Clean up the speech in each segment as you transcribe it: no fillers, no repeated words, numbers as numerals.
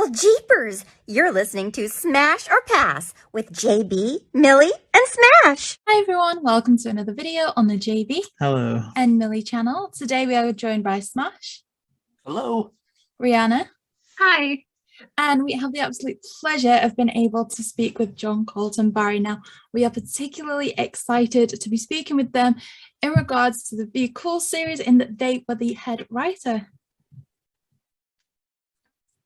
Well, jeepers! You're listening to Smash or Pass with JayBee, Milly, and Smash. Hi everyone, welcome to another video on the JayBee Hello. and Milly channel. Today we are joined by Smash. Hello. Rhianna. Hi. And we have the absolute pleasure of being able to speak with Jon Colton Barry. Now, we are particularly excited to be speaking with them in regards to the Be Cool series in that they were the head writer.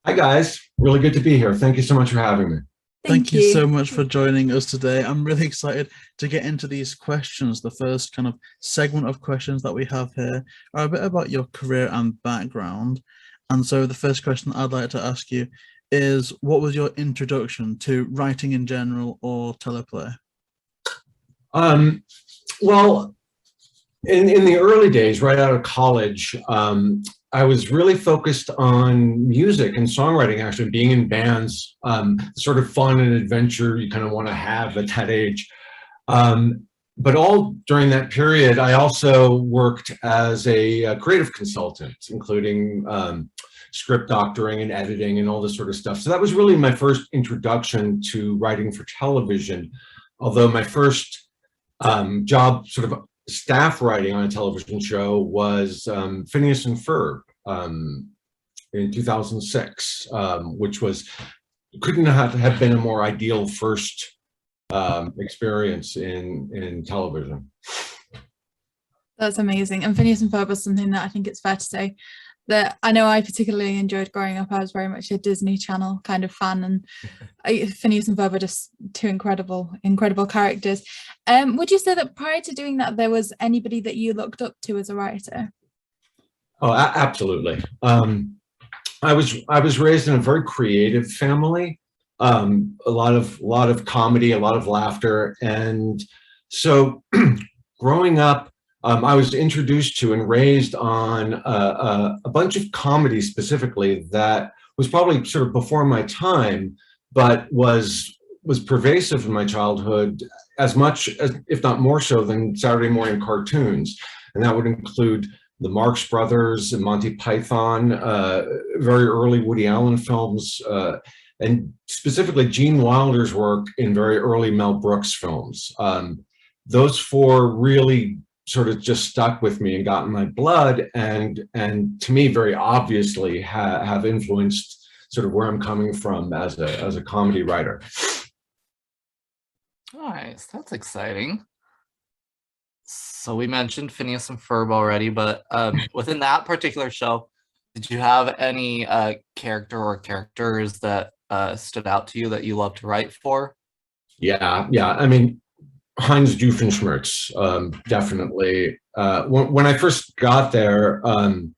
Hi guys, really good to be here. Thank you so much for having me. Thank you so much for joining us today. I'm really excited to get into these questions. The first kind of segment of questions that we have here are a bit about your career and background. And so the first question I'd like to ask you is, what was your introduction to writing in general or teleplay? Well, in the early days, right out of college, I was really focused on music and songwriting, actually being in bands, sort of fun and adventure you kind of want to have at that age. But all during that period, I also worked as a creative consultant, including script doctoring and editing and all this sort of stuff. So that was really my first introduction to writing for television, although my first job sort of staff writing on a television show was Phineas and Ferb in 2006, which couldn't have been a more ideal first experience in television. That's amazing. And Phineas and Ferb was something that I think it's fair to say that I know I particularly enjoyed growing up. I was very much a Disney Channel kind of fan, and Phineas and Ferb are just two incredible characters. Would you say that prior to doing that, there was anybody that you looked up to as a writer? Oh, absolutely. I was raised in a very creative family. A lot of comedy, a lot of laughter, and so growing up, I was introduced to and raised on a bunch of comedy specifically that was probably sort of before my time, but was pervasive in my childhood as much as, if not more so, than Saturday morning cartoons. And that would include the Marx Brothers and Monty Python, very early Woody Allen films, and specifically Gene Wilder's work in very early Mel Brooks films. Those four really sort of just stuck with me and got in my blood, and to me very obviously have influenced sort of where I'm coming from as a comedy writer. Nice, that's exciting. So we mentioned Phineas and Ferb already, but within that particular show, did you have any character or characters that stood out to you that you love to write for? Yeah. I mean, Heinz Doofenshmirtz, definitely. When I first got there, I'm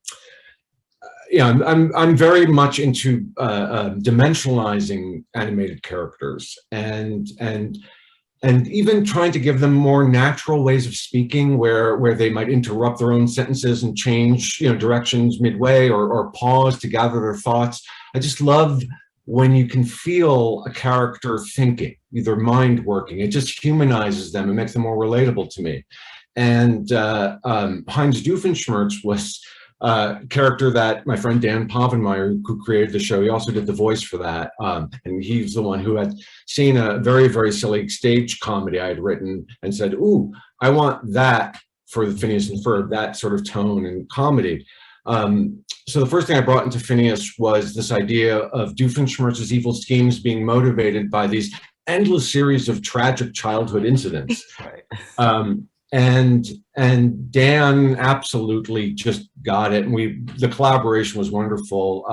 very much into dimensionalizing animated characters and even trying to give them more natural ways of speaking, where they might interrupt their own sentences and change directions midway, or pause to gather their thoughts. I just love when you can feel a character thinking, either mind working. It just humanizes them and makes them more relatable to me. And Heinz Doofenshmirtz was a character that my friend Dan Povenmire, who created the show, he also did the voice for that. And he's the one who had seen a very, very silly stage comedy I had written and said, ooh, I want that for the Phineas and Ferb, that sort of tone and comedy. So the first thing I brought into Phineas was this idea of Doofenshmirtz's evil schemes being motivated by these endless series of tragic childhood incidents. Right. And Dan absolutely just got it, and the collaboration was wonderful.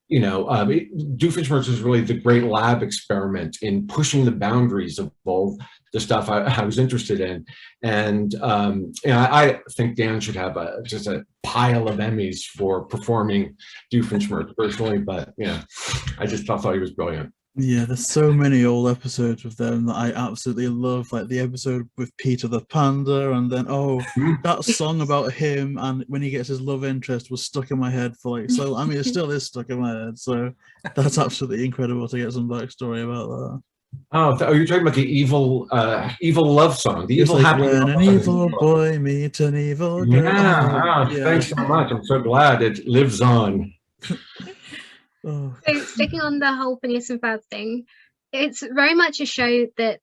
Doofenshmirtz was really the great lab experiment in pushing the boundaries of all the stuff I was interested in, and I think Dan should have just a pile of Emmys for performing Doofenshmirtz personally, but I just thought he was brilliant. Yeah, there's so many old episodes of them that I absolutely love, like the episode with Peter the Panda, and then that song about him and when he gets his love interest was stuck in my head for it still is stuck in my head, so that's absolutely incredible to get some backstory about that. Oh, you're talking about the evil love song, the evil happy when an evil boy meets an evil girl. Yeah, thanks so much. I'm so glad it lives on. Oh, So sticking on the whole Phineas and Ferb thing, it's very much a show that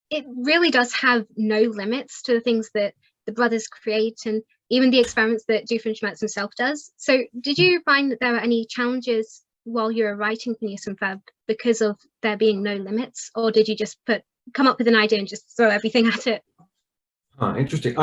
it really does have no limits to the things that the brothers create and even the experiments that Doofenshmirtz himself does. So did you find that there were any challenges while you were writing Phineas and Ferb because of there being no limits, or did you just come up with an idea and just throw everything at it? Interesting.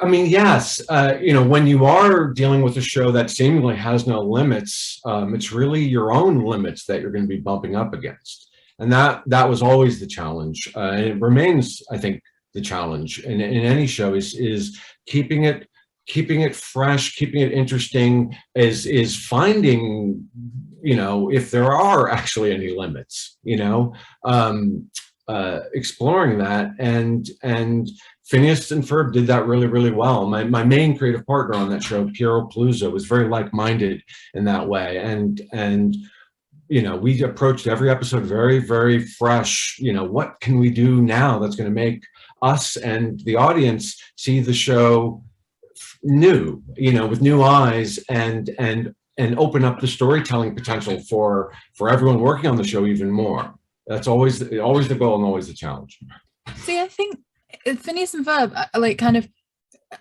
I mean, yes, when you are dealing with a show that seemingly has no limits, it's really your own limits that you're going to be bumping up against. And that was always the challenge. And it remains, I think, the challenge in any show is keeping it fresh, keeping it interesting, is finding, if there are actually any limits, exploring that. And Phineas and Ferb did that really, really well. My main creative partner on that show, Piero Paluzzo, was very like-minded in that way. And we approached every episode very, very fresh. What can we do now that's going to make us and the audience see the show new, with new eyes and open up the storytelling potential for everyone working on the show even more. That's always the goal and always the challenge. See, I think Phineas and Ferb, kind of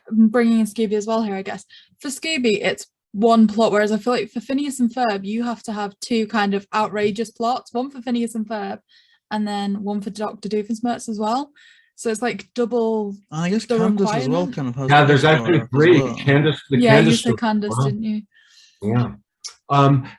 bringing in Scooby as well here, I guess. For Scooby, it's one plot, whereas I feel like for Phineas and Ferb, you have to have two kind of outrageous plots, one for Phineas and Ferb, and then one for Doctor Doofenshmirtz as well. So it's like double. I guess Candace as well kind of has. Yeah, there's actually three. Well. Candace, you said Candace, didn't you? Yeah.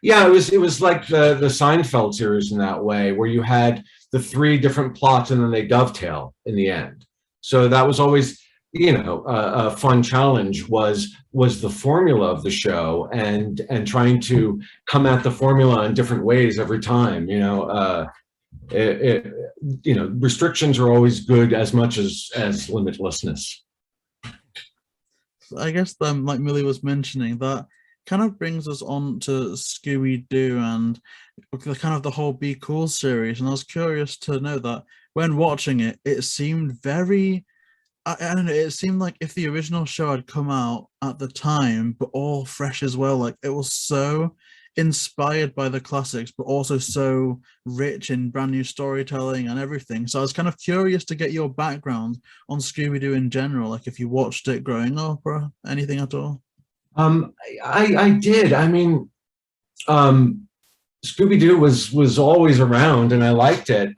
It was like the Seinfeld series in that way, where you had the three different plots and then they dovetail in the end. So that was always, a fun challenge was the formula of the show and trying to come at the formula in different ways every time. Restrictions are always good as much as limitlessness. I guess like Millie was mentioning, that kind of brings us on to Scooby Doo and the whole Be Cool series. And I was curious to know that when watching it, it seemed very, I don't know, it seemed like if the original show had come out at the time, but all fresh as well. Like it was so inspired by the classics, but also so rich in brand new storytelling and everything. So I was kind of curious to get your background on Scooby Doo in general, like if you watched it growing up or anything at all. I did. I mean, Scooby Doo was always around, and I liked it.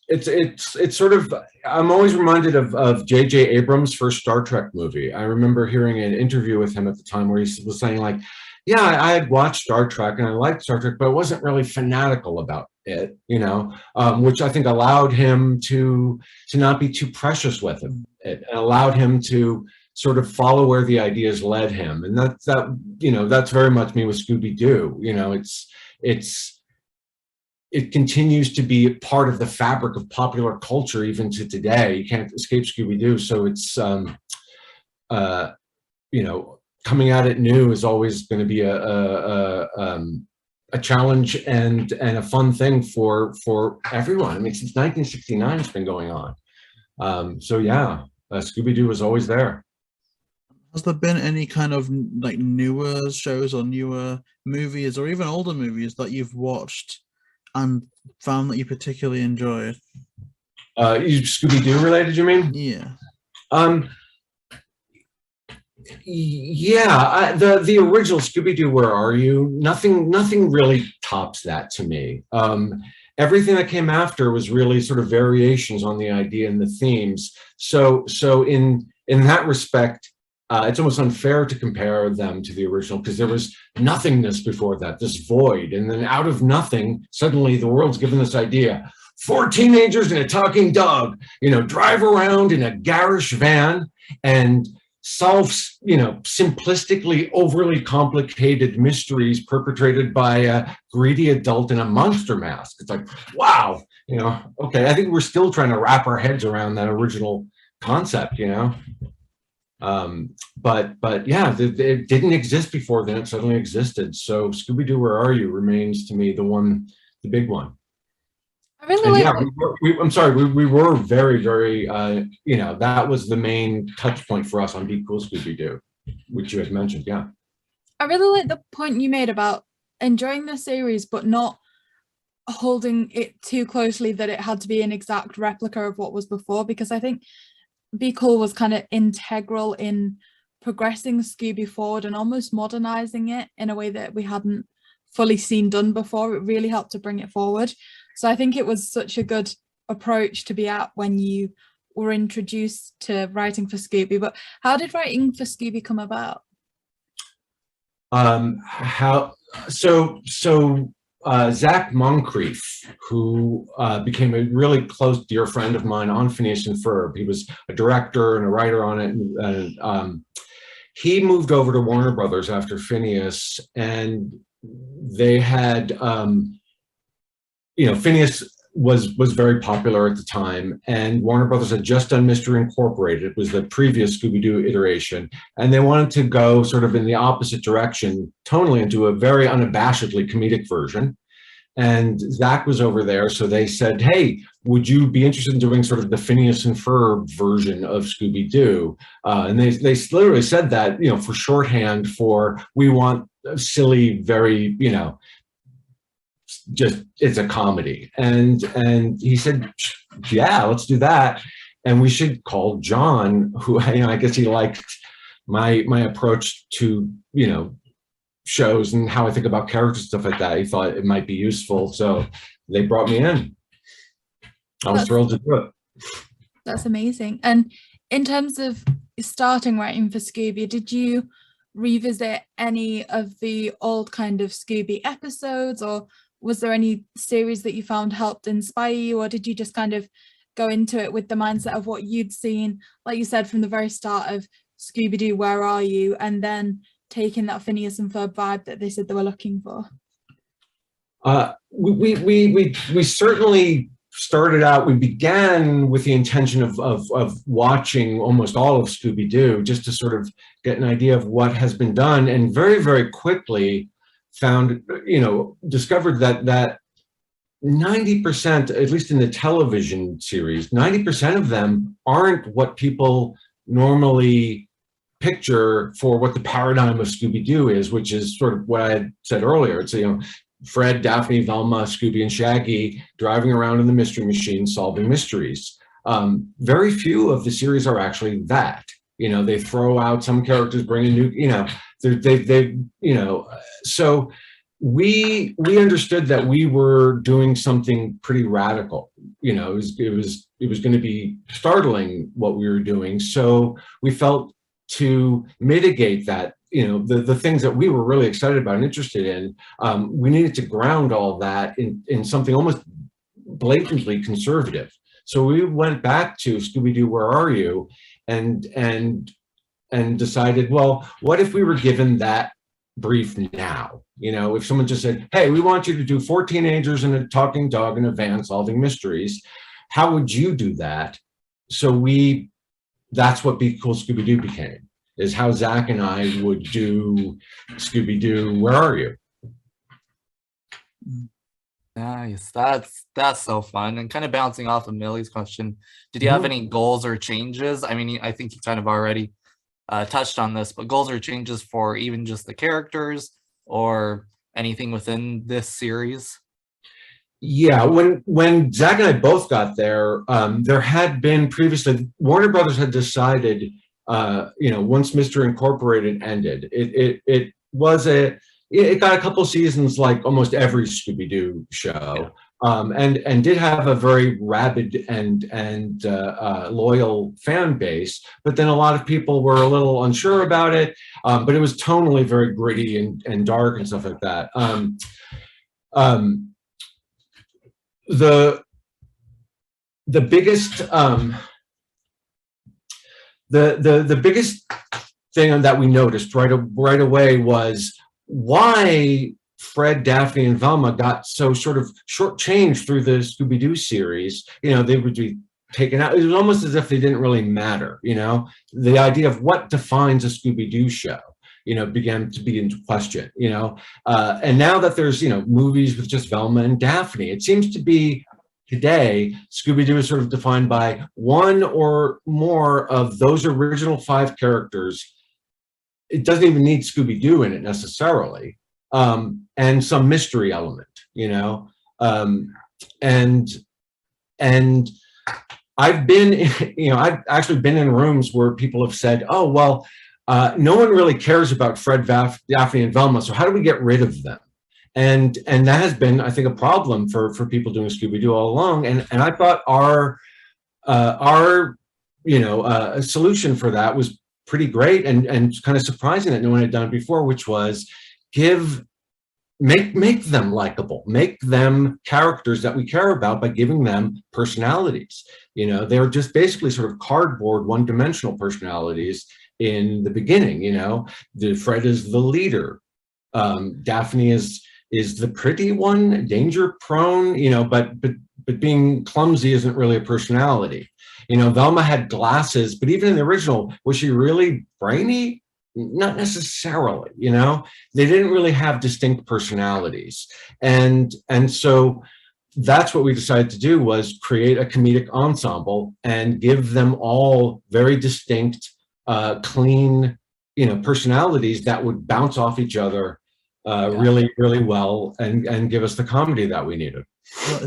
It's sort of, I'm always reminded of J.J. Abrams' first Star Trek movie. I remember hearing an interview with him at the time where he was saying like, yeah, I had watched Star Trek and I liked Star Trek, but I wasn't really fanatical about it, which I think allowed him to not be too precious with it. It allowed him to sort of follow where the ideas led him. And that's very much me with Scooby Doo. It continues to be part of the fabric of popular culture even to today. You can't escape Scooby Doo. So it's, coming at it new is always going to be a challenge and a fun thing for everyone. I mean, since 1969, it's been going on. Scooby Doo was always there. Has there been any kind of like newer shows or newer movies or even older movies that you've watched and found that you particularly enjoyed? Scooby Doo related, you mean? Yeah. The original Scooby Doo, Where Are You? Nothing really tops that to me. Everything that came after was really sort of variations on the idea and the themes. So in that respect, it's almost unfair to compare them to the original because there was nothingness before that, this void. And then out of nothing, suddenly the world's given this idea. 4 teenagers and a talking dog, drive around in a garish van and solve, simplistically overly complicated mysteries perpetrated by a greedy adult in a monster mask. It's like, wow, okay. I think we're still trying to wrap our heads around that original concept, But yeah, it didn't exist before then. It suddenly existed. So Scooby Doo, Where Are You? Remains to me the big one. I really like. I'm sorry. We were very, very. That was the main touch point for us on Be Cool Scooby Doo, which you had mentioned. Yeah. I really like the point you made about enjoying the series, but not holding it too closely that it had to be an exact replica of what was before, because I think Be Cool was kind of integral in progressing Scooby forward and almost modernizing it in a way that we hadn't fully seen done before. It really helped to bring it forward. So I think it was such a good approach to be at when you were introduced to writing for Scooby. But how did writing for Scooby come about? Zach Moncrief, who became a really close dear friend of mine on Phineas and Ferb. He was a director and a writer on it. And he moved over to Warner Brothers after Phineas, and they had, Phineas was very popular at the time, and Warner Brothers had just done Mystery Incorporated. It was the previous Scooby-Doo iteration, and they wanted to go sort of in the opposite direction, tonally, into a very unabashedly comedic version. And Zach was over there, so they said, hey, would you be interested in doing sort of the Phineas and Ferb version of Scooby-Doo? And they literally said that, for shorthand for, we want a silly, very, just, it's a comedy. And he said, yeah, let's do that. And we should call Jon, who, I guess he liked my approach to, shows and how I think about characters, stuff like that. He thought it might be useful. So they brought me in. I was thrilled to do it. That's amazing. And in terms of starting writing for Scooby, did you revisit any of the old kind of Scooby episodes, or was there any series that you found helped inspire you, or did you just kind of go into it with the mindset of what you'd seen, like you said, from the very start of Scooby-Doo, Where Are You? And then taking that Phineas and Ferb vibe that they said they were looking for? We certainly started out, we began with the intention of watching almost all of Scooby-Doo, just to sort of get an idea of what has been done, and very, very quickly found, discovered that 90%, at least in the television series, 90% of them aren't what people normally picture for what the paradigm of Scooby-Doo is, which is sort of what I had said earlier. It's, Fred, Daphne, Velma, Scooby, and Shaggy driving around in the Mystery Machine solving mysteries. Very few of the series are actually that. They throw out some characters, bring in new, so we understood that we were doing something pretty radical. It was going to be startling what we were doing. So we felt, to mitigate that, the things that we were really excited about and interested in, we needed to ground all of that in something almost blatantly conservative. So we went back to Scooby-Doo, Where Are You? And decided, well, what if we were given that brief now? If someone just said, hey, we want you to do 4 teenagers and a talking dog in a van solving mysteries, how would you do that? So that's what Be Cool Scooby Doo became, is how Zach and I would do Scooby-Doo, Where Are You? Nice. That's so fun. And kind of bouncing off of Milly's question, did you have any goals or changes? I mean, I think you kind of already touched on this, but goals or changes for even just the characters or anything within this series? Yeah, when Zach and I both got there, there had been previously, Warner Brothers had decided, once Mystery Incorporated ended, it got a couple seasons like almost every Scooby-Doo show, and did have a very rabid and loyal fan base. But then a lot of people were a little unsure about it, but it was tonally very gritty and dark and stuff like that. The biggest the biggest thing that we noticed right away was why Fred, Daphne, and Velma got so sort of shortchanged through the Scooby-Doo series. They would be taken out. It was almost as if they didn't really matter. The idea of what defines a Scooby-Doo show, began to be into question, and now that there's, movies with just Velma and Daphne, it seems to be today, Scooby-Doo is sort of defined by one or more of those original 5 characters. It doesn't even need Scooby-Doo in it necessarily. and some mystery element, you know. And I've been, you know, I've actually been in rooms where people have said, oh, well, no one really cares about Fred, Daphne, and Velma, so how do we get rid of them? And that has been, I think, a problem for people doing Scooby-Doo all along. And I thought our you know, solution for that was pretty great and kind of surprising that no one had done it before, which was make them likable, make them characters that we care about by giving them personalities. You know, they're just basically sort of cardboard, one-dimensional personalities in the beginning. You know, Fred is the leader, Daphne is the pretty one, danger prone, you know, but being clumsy isn't really a personality. You know, Velma had glasses, but even in the original, was she really brainy? Not necessarily, you know. They didn't really have distinct personalities. And so that's what we decided to do, was create a comedic ensemble and give them all very distinct, clean, you know, personalities that would bounce off each other really, really well and give us the comedy that we needed. That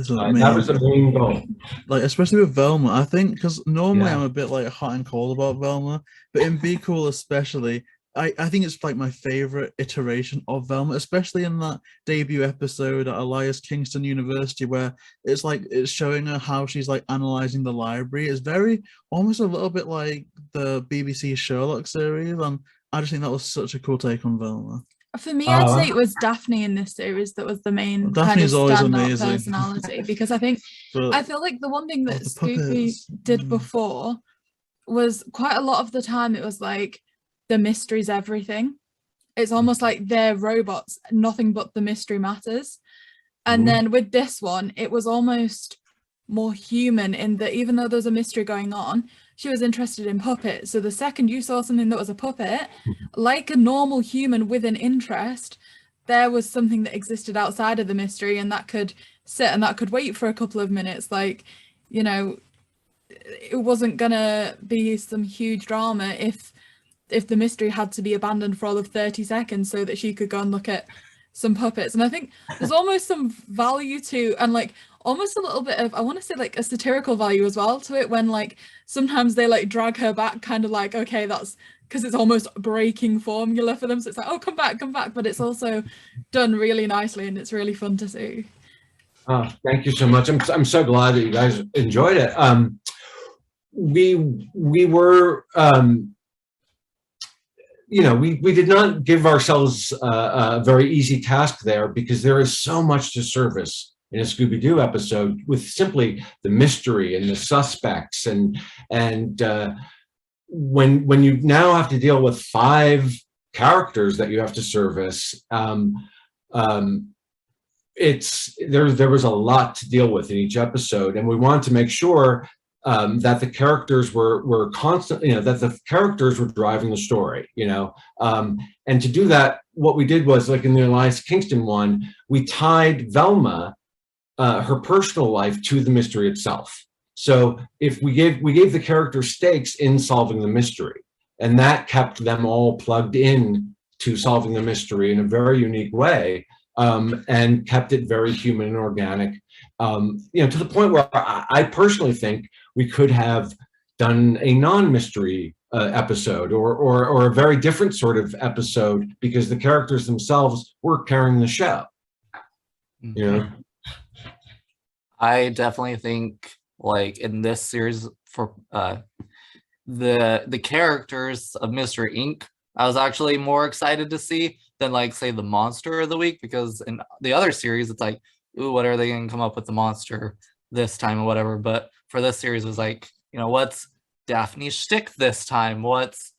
was the main goal. Like, especially with Velma, I think, because normally I'm a bit like hot and cold about Velma, but in Be Cool especially, I think it's like my favorite iteration of Velma, especially in that debut episode at Elias Kingston University, where it's like it's showing her how she's like analyzing the library. It's very almost a little bit like the BBC Sherlock series, and I just think that was such a cool take on Velma. For me, I'd say it was Daphne in this series that was the main Daphne's kind of standout amazing personality, because I think I feel like the one thing that Scooby did before was quite a lot of the time it was like the mystery's everything. It's almost like they're robots, nothing but the mystery matters. And then with this one, it was almost more human in that even though there's a mystery going on, she was interested in puppets. So the second you saw something that was a puppet, like a normal human with an interest, there was something that existed outside of the mystery, and that could sit and that could wait for a couple of minutes. Like, you know, it wasn't gonna be some huge drama if the mystery had to be abandoned for all of 30 seconds so that she could go and look at some puppets. And I think there's almost some value to, and like almost a little bit of, I want to say like a satirical value as well to it, when like sometimes they like drag her back, kind of like, okay, that's because it's almost breaking formula for them, so it's like, oh, come back, but it's also done really nicely and it's really fun to see. Oh, thank you so much. I'm so glad that you guys enjoyed it. We were you know, we did not give ourselves a very easy task there, because there is so much to service in a Scooby-Doo episode with simply the mystery and the suspects, and when you now have to deal with 5 characters that you have to service, there was a lot to deal with in each episode, and we wanted to make sure that the characters were constant, you know, that the characters were driving the story, you know. And to do that, what we did was, like in the Elias Kingston one, we tied Velma, her personal life, to the mystery itself. So if we gave the characters stakes in solving the mystery, and that kept them all plugged in to solving the mystery in a very unique way, and kept it very human and organic, you know, to the point where I personally think we could have done a non-mystery episode or a very different sort of episode, because the characters themselves were carrying the show. You know? I definitely think, like, in this series, for the characters of Mystery Inc., I was actually more excited to see than, like, say, the monster of the week, because in the other series it's like, ooh, what are they gonna come up with the monster this time or whatever. But for this series it was like, you know, what's Daphne's shtick this time? What's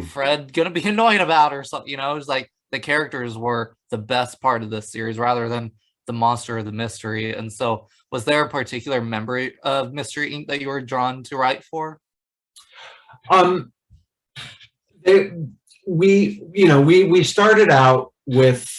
Fred gonna be annoyed about or something? You know, it was like the characters were the best part of this series rather than the monster or the mystery. And so was there a particular member of Mystery Inc. that you were drawn to write for? We started out with,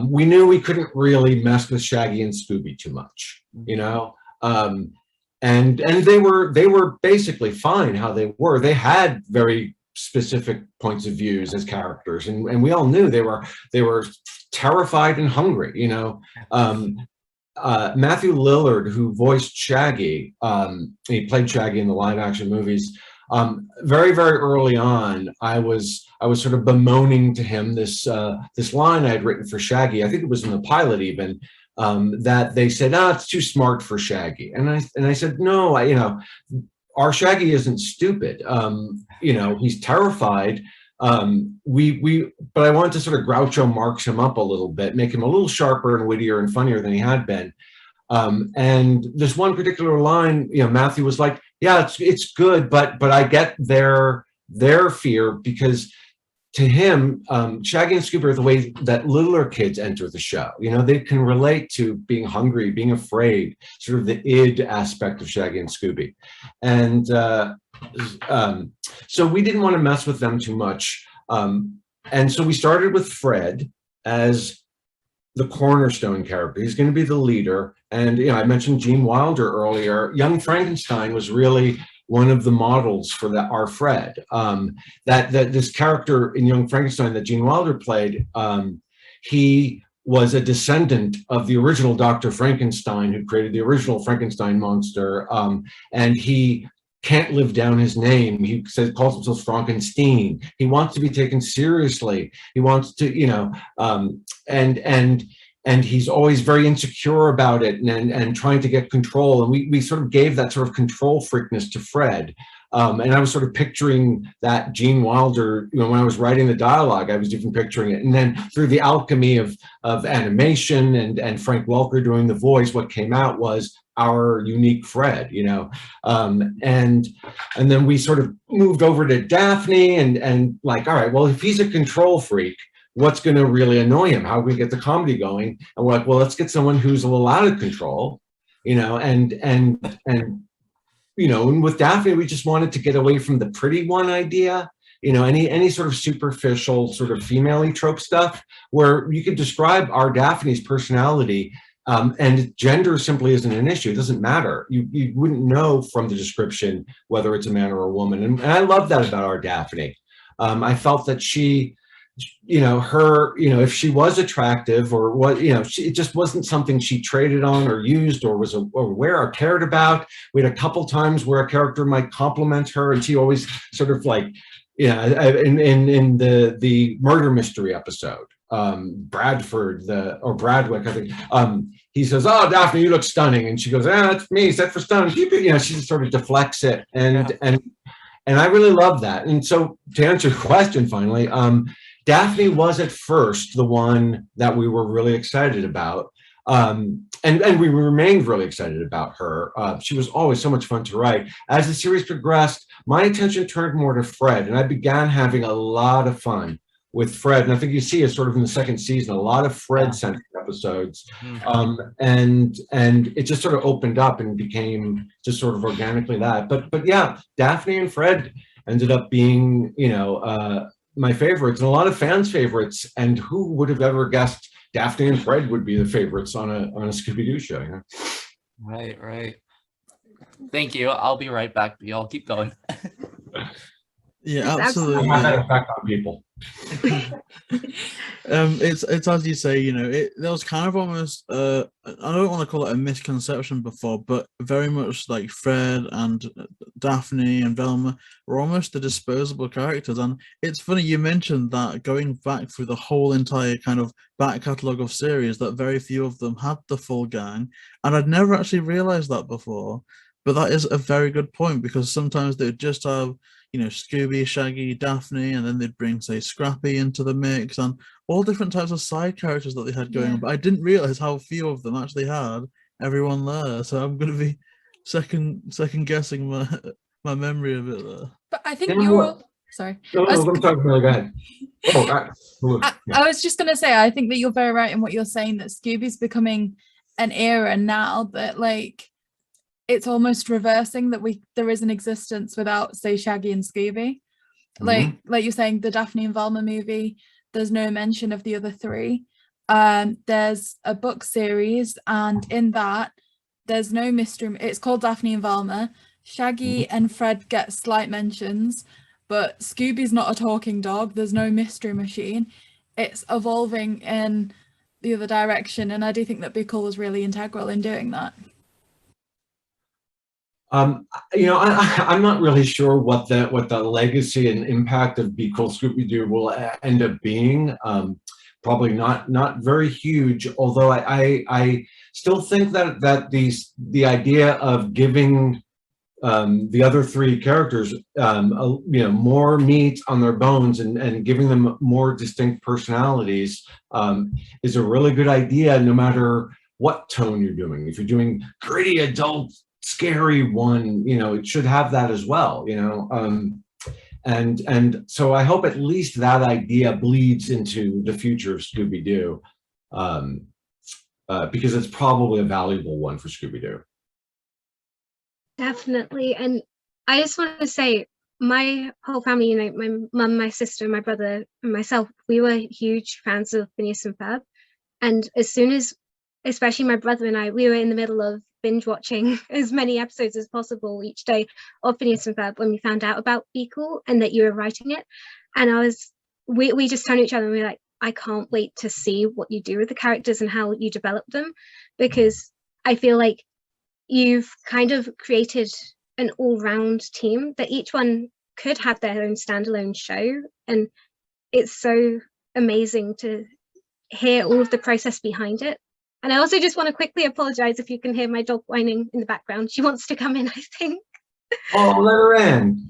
we knew we couldn't really mess with Shaggy and Scooby too much, you know, and they were basically fine how they were. They had very specific points of views as characters, and we all knew they were terrified and hungry, you know. Matthew Lillard, who voiced Shaggy, he played Shaggy in the live action movies. Very, very early on, I was sort of bemoaning to him this line I had written for Shaggy. I think it was in the pilot even, that they said, it's too smart for Shaggy. And I said, no, you know, our Shaggy isn't stupid. You know, he's terrified. But I wanted to sort of Groucho Marx him up a little bit, make him a little sharper and wittier and funnier than he had been. And this one particular line, you know, Matthew was like, yeah, it's good, but I get their fear, because to him, Shaggy and Scooby are the way that littler kids enter the show. You know, they can relate to being hungry, being afraid, sort of the id aspect of Shaggy and Scooby. And so we didn't want to mess with them too much. And so we started with Fred as the cornerstone character. He's going to be the leader. And, you know, I mentioned Gene Wilder earlier. Young Frankenstein was really one of the models for our Fred. That this character in Young Frankenstein that Gene Wilder played, he was a descendant of the original Dr. Frankenstein, who created the original Frankenstein monster. And he can't live down his name. He calls himself Frankenstein. He wants to be taken seriously. He wants to, you know, and he's always very insecure about it and trying to get control. And we sort of gave that sort of control freakness to Fred. And I was sort of picturing that Gene Wilder, you know, when I was writing the dialogue, I was even picturing it. And then through the alchemy of animation and Frank Welker doing the voice, what came out was our unique Fred, you know. And then we sort of moved over to Daphne and like, all right, well, if he's a control freak, what's going to really annoy him? How can we get the comedy going? And we're like, well, let's get someone who's a little out of control, you know, and you know, and with Daphne, we just wanted to get away from the pretty one idea, you know, any sort of superficial sort of female-y trope stuff where you could describe our Daphne's personality, and gender simply isn't an issue. It doesn't matter. You wouldn't know from the description whether it's a man or a woman. And I love that about our Daphne. I felt that she, you know, her, you know, if she was attractive or what, you know, it just wasn't something she traded on or used or was aware or cared about. We had a couple times where a character might compliment her, and she always sort of like, yeah, in the murder mystery episode, Bradford or Bradwick, I think, he says, "Oh, Daphne, you look stunning," and she goes, "It's me, set for stunning." You know, she just sort of deflects it, and I really love that. And so to answer your question, finally, Daphne was at first the one that we were really excited about. And we remained really excited about her. She was always so much fun to write. As the series progressed, my attention turned more to Fred, and I began having a lot of fun with Fred. And I think you see it sort of in the second season, a lot of Fred-centric episodes. And it just sort of opened up and became just sort of organically that. But yeah, Daphne and Fred ended up being, you know, my favorites and a lot of fans' favorites. And who would have ever guessed Daphne and Fred would be the favorites on a Scooby-Doo show? You know? Right. Thank you. I'll be right back, but y'all keep going. Yeah, absolutely. Have that effect on people. It's as you say, you know, there was kind of almost I don't want to call it a misconception before, but very much like Fred and Daphne and Velma were almost the disposable characters. And it's funny you mentioned that, going back through the whole entire kind of back catalogue of series, that very few of them had the full gang, and I'd never actually realized that before. But that is a very good point, because sometimes they would just have, you know, Scooby, Shaggy, Daphne, and then they'd bring, say, Scrappy into the mix, and all different types of side characters that they had going on. But I didn't realize how few of them actually had everyone there. So I'm going to be second guessing my memory of it there. But I think you're sorry. No, I'm talking about. Go ahead. I was just going to say, I think that you're very right in what you're saying, that Scooby's becoming an era now that, like, it's almost reversing that there is an existence without, say, Shaggy and Scooby. Like you're saying, the Daphne and Velma movie, there's no mention of the other three. There's a book series, and in that there's no mystery. It's called Daphne and Velma. Shaggy and Fred get slight mentions, but Scooby's not a talking dog. There's no mystery machine. It's evolving in the other direction, and I do think that Be Cool was really integral in doing that. You know, I'm not really sure what the legacy and impact of Be Cool Scooby Doo will end up being. Probably not very huge. Although I still think that the idea of giving the other three characters you know, more meat on their bones and giving them more distinct personalities is a really good idea, no matter what tone you're doing. If you're doing gritty adult scary one, you know, it should have that as well, you know. And so I hope at least that idea bleeds into the future of Scooby-Doo, because it's probably a valuable one for Scooby-Doo. Definitely. And I just want to say, my whole family, you know, my mum, my sister, my brother, and myself, we were huge fans of Phineas and Ferb. And as soon as, especially my brother and I, we were in the middle of binge watching as many episodes as possible each day of Phineas and Ferb when we found out about Be Cool and that you were writing it. And we just turned to each other and we were like, I can't wait to see what you do with the characters and how you develop them, because I feel like you've kind of created an all-round team that each one could have their own standalone show. And it's so amazing to hear all of the process behind it. And I also just want to quickly apologize if you can hear my dog whining in the background. She wants to come in, I think. Oh, let her in.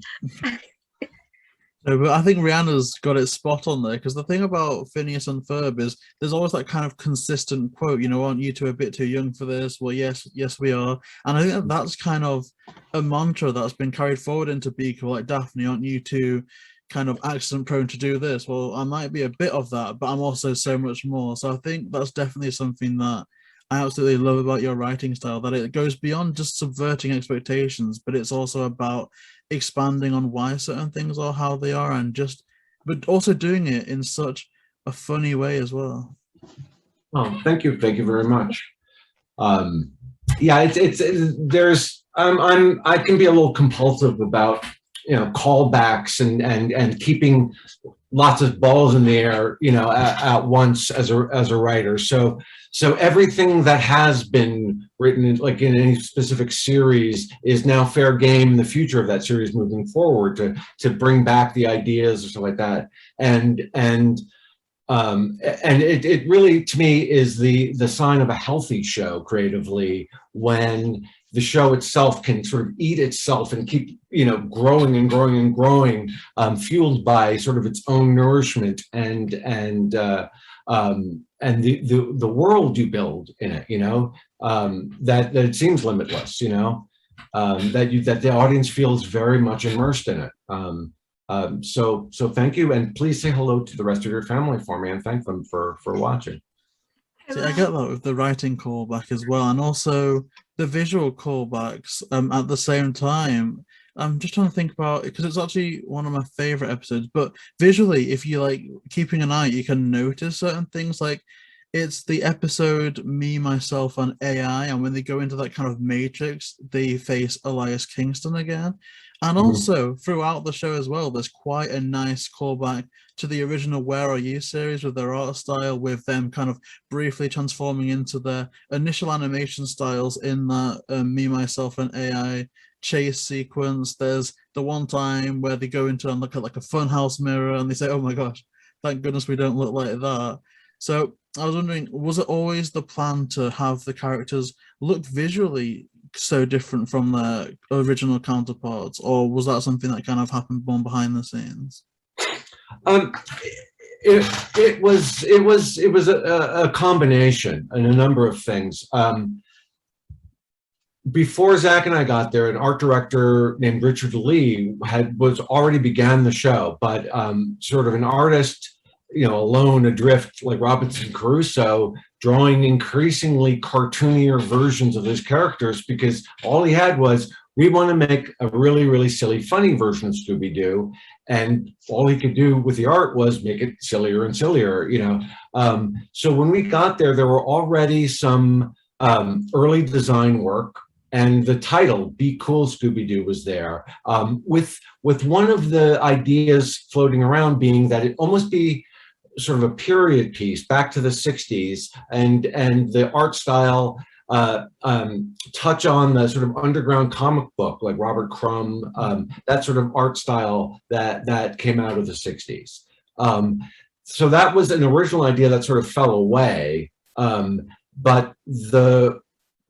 No, but I think Rhianna's got it spot on there, because the thing about Phineas and Ferb is there's always that kind of consistent quote, you know, aren't you two a bit too young for this? Well, yes, we are. And I think that's kind of a mantra that's been carried forward into Be Cool, like, Daphne, aren't you two kind of accident prone to do this? Well, I might be a bit of that, but I'm also so much more. So I think that's definitely something that I absolutely love about your writing style, that it goes beyond just subverting expectations, but it's also about expanding on why certain things are how they are, and but also doing it in such a funny way as well. Oh, thank you very much. Yeah, there's I can be a little compulsive about, you know, callbacks and keeping lots of balls in the air, you know, at once as a writer. So everything that has been written, like in any specific series, is now fair game in the future of that series moving forward to bring back the ideas or stuff like that. And it really, to me, is the sign of a healthy show creatively, when the show itself can sort of eat itself and keep, you know, growing and growing and growing, fueled by sort of its own nourishment and the world you build in it, you know, that it seems limitless, you know, that the audience feels very much immersed in it. So thank you, and please say hello to the rest of your family for me, and thank them for watching. See, I get that with the writing callback as well, and also the visual callbacks at the same time. I'm just trying to think about it, because it's actually one of my favorite episodes, but visually, if you like keeping an eye, you can notice certain things. Like, it's the episode Me, Myself, and AI, and when they go into that kind of matrix, they face Elias Kingston again. And also throughout the show as well, there's quite a nice callback to the original Where Are You series with their art style, with them kind of briefly transforming into their initial animation styles in that Me, Myself, and AI chase sequence. There's the one time where they go into and look at like a funhouse mirror and they say, oh my gosh, thank goodness we don't look like that. So I was wondering, was it always the plan to have the characters look visually so different from their original counterparts, or was that something that kind of happened more behind the scenes? It was a combination and a number of things. Before Zach and I got there, an art director named Richard Lee was already began the show, but sort of an artist, you know, alone adrift like Robinson Crusoe, drawing increasingly cartoonier versions of his characters, because all he had was, we want to make a really, really silly, funny version of Scooby-Doo. And all he could do with the art was make it sillier and sillier, you know. So when we got there, there were already some early design work, and the title, Be Cool Scooby Doo, was there, with one of the ideas floating around being that it almost be sort of a period piece back to the 60s, and the art style touch on the sort of underground comic book, like Robert Crumb, that sort of art style that came out of the 60s. So that was an original idea that sort of fell away, but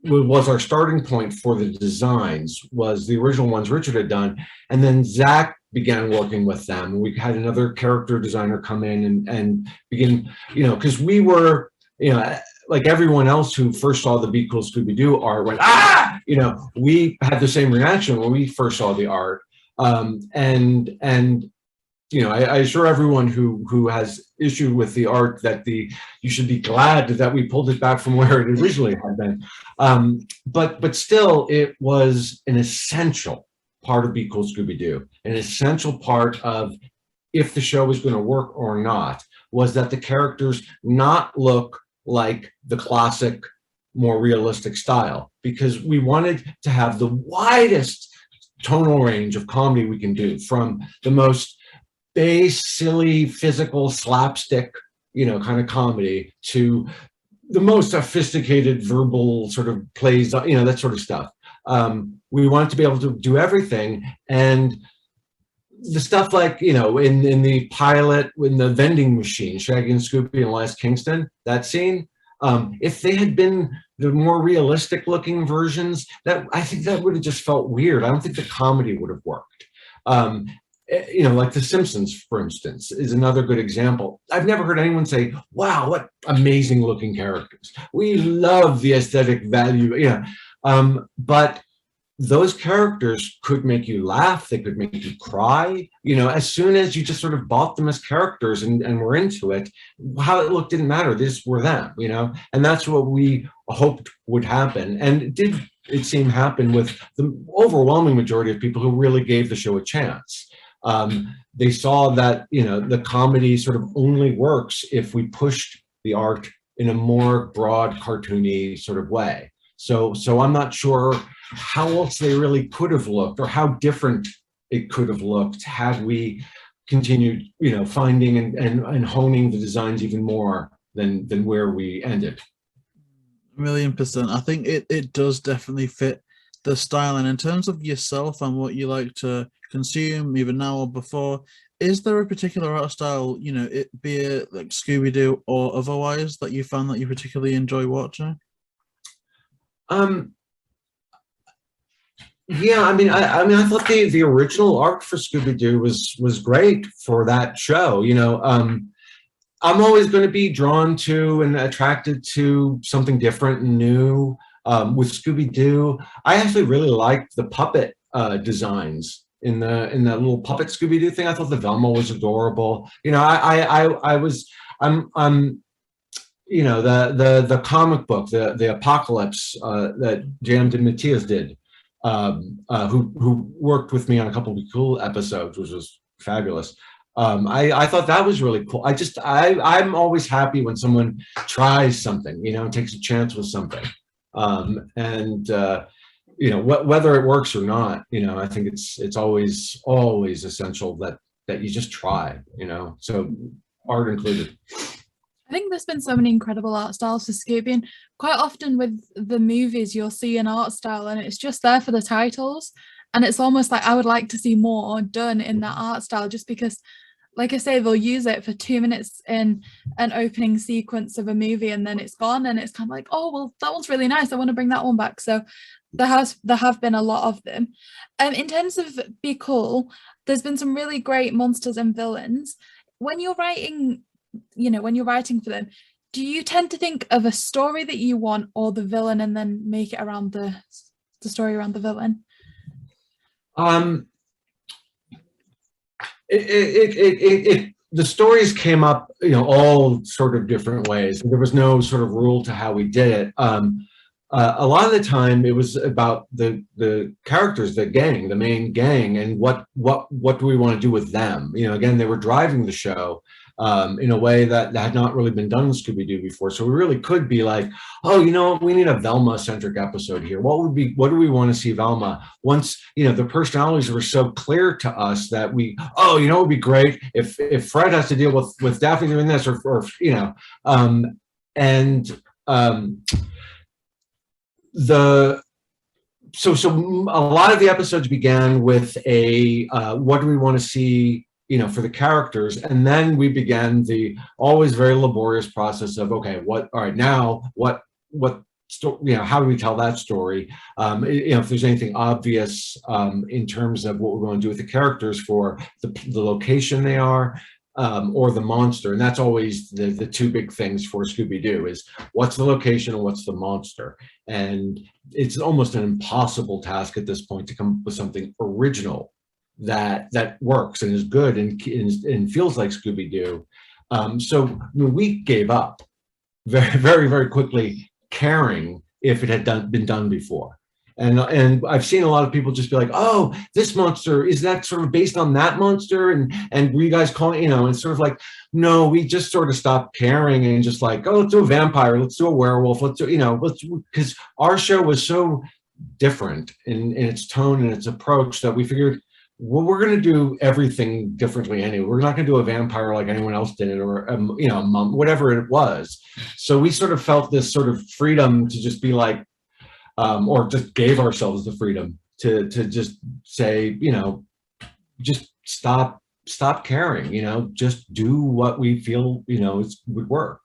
was our starting point for the designs was the original ones Richard had done, and then Zach began working with them. We had another character designer come in and begin, because we were, like everyone else who first saw the Be Cool Scooby Doo art went, ah, we had the same reaction when we first saw the art. I assure everyone who has issue with the art that you should be glad that we pulled it back from where it originally had been. But still, it was an essential part of Be Cool Scooby Doo. An essential part of if the show was going to work or not was that the characters not look like the classic, more realistic style, because we wanted to have the widest tonal range of comedy we can do, from the most base, silly, physical, slapstick, kind of comedy to the most sophisticated verbal sort of plays, that sort of stuff. We wanted to be able to do everything, and the stuff like, in the pilot, in the vending machine, Shaggy and Scooby and Elias Kingston, that scene, if they had been the more realistic looking versions, I think that would have just felt weird. I don't think the comedy would have worked. Like The Simpsons, for instance, is another good example. I've never heard anyone say, wow, what amazing looking characters. We love the aesthetic value, but those characters could make you laugh. They could make you cry. As soon as you just sort of bought them as characters and were into it, how it looked didn't matter. They just were them, and that's what we hoped would happen. And it did, it seemed, happen with the overwhelming majority of people who really gave the show a chance. They saw that, the comedy sort of only works if we pushed the art in a more broad, cartoony sort of way. So I'm not sure how else they really could have looked, or how different it could have looked had we continued, finding and honing the designs even more than where we ended. 1,000,000%. I think it does definitely fit the style. And in terms of yourself and what you like to consume, either now or before, is there a particular art style, it be it like Scooby-Doo or otherwise, that you found that you particularly enjoy watching? Yeah, I thought the original art for Scooby-Doo was great for that show. I'm always going to be drawn to and attracted to something different and new. With Scooby-Doo, I actually really liked the puppet designs in the little puppet Scooby-Doo thing. I thought the Velma was adorable. The comic book, the Apocalypse that J.M. DeMatteis did, who worked with me on a couple of Be Cool episodes, which was fabulous. I thought that was really cool. I'm always happy when someone tries something, takes a chance with something. Whether it works or not, I think it's always essential that you just try, so art included. I think there's been so many incredible art styles for Scooby, and quite often with the movies you'll see an art style and it's just there for the titles, and it's almost like I would like to see more done in that art style, just because, like I say, they'll use it for 2 minutes in an opening sequence of a movie and then it's gone, and it's kind of like, oh well, that one's really nice, I want to bring that one back. So there have been a lot of them. In terms of Be Cool, there's been some really great monsters and villains. When you're writing for them, do you tend to think of a story that you want, or the villain, and then make it around the story around the villain? The stories came up, all sort of different ways. There was no sort of rule to how we did it. A lot of the time it was about the characters, the gang, the main gang, and what do we want to do with them? Again, they were driving the show. in a way that had not really been done in Scooby-Doo before. So we really could be like, oh, you know, we need a Velma-centric episode here. What do we want to see Velma? Once, you know, the personalities were so clear to us that we, oh, you know, it would be great if Fred has to deal with Daphne doing this, or you know, so a lot of the episodes began with a what do we want to see, you know, for the characters, and then we began the always very laborious process of, okay, all right, now what story, you know, how do we tell that story? You know, if there's anything obvious in terms of what we're going to do with the characters for the location they are, or the monster, and that's always the two big things for Scooby-Doo is what's the location and what's the monster. And it's almost an impossible task at this point to come up with something original that works and is good and feels like Scooby-Doo. So we gave up very, very, very quickly caring if it had been done before. And I've seen a lot of people just be like, oh, this monster, is that sort of based on that monster? And were you guys calling, you know, and sort of like, no, we just sort of stopped caring and just like, oh, let's do a vampire, let's do a werewolf, let's do, you know, because our show was so different in its tone and its approach that we figured, well, we're going to do everything differently anyway. We're not going to do a vampire like anyone else did it, or you know, whatever it was. So we sort of felt this sort of freedom to just be like, or just gave ourselves the freedom to just say, you know, just stop caring, you know, just do what we feel, you know, would work.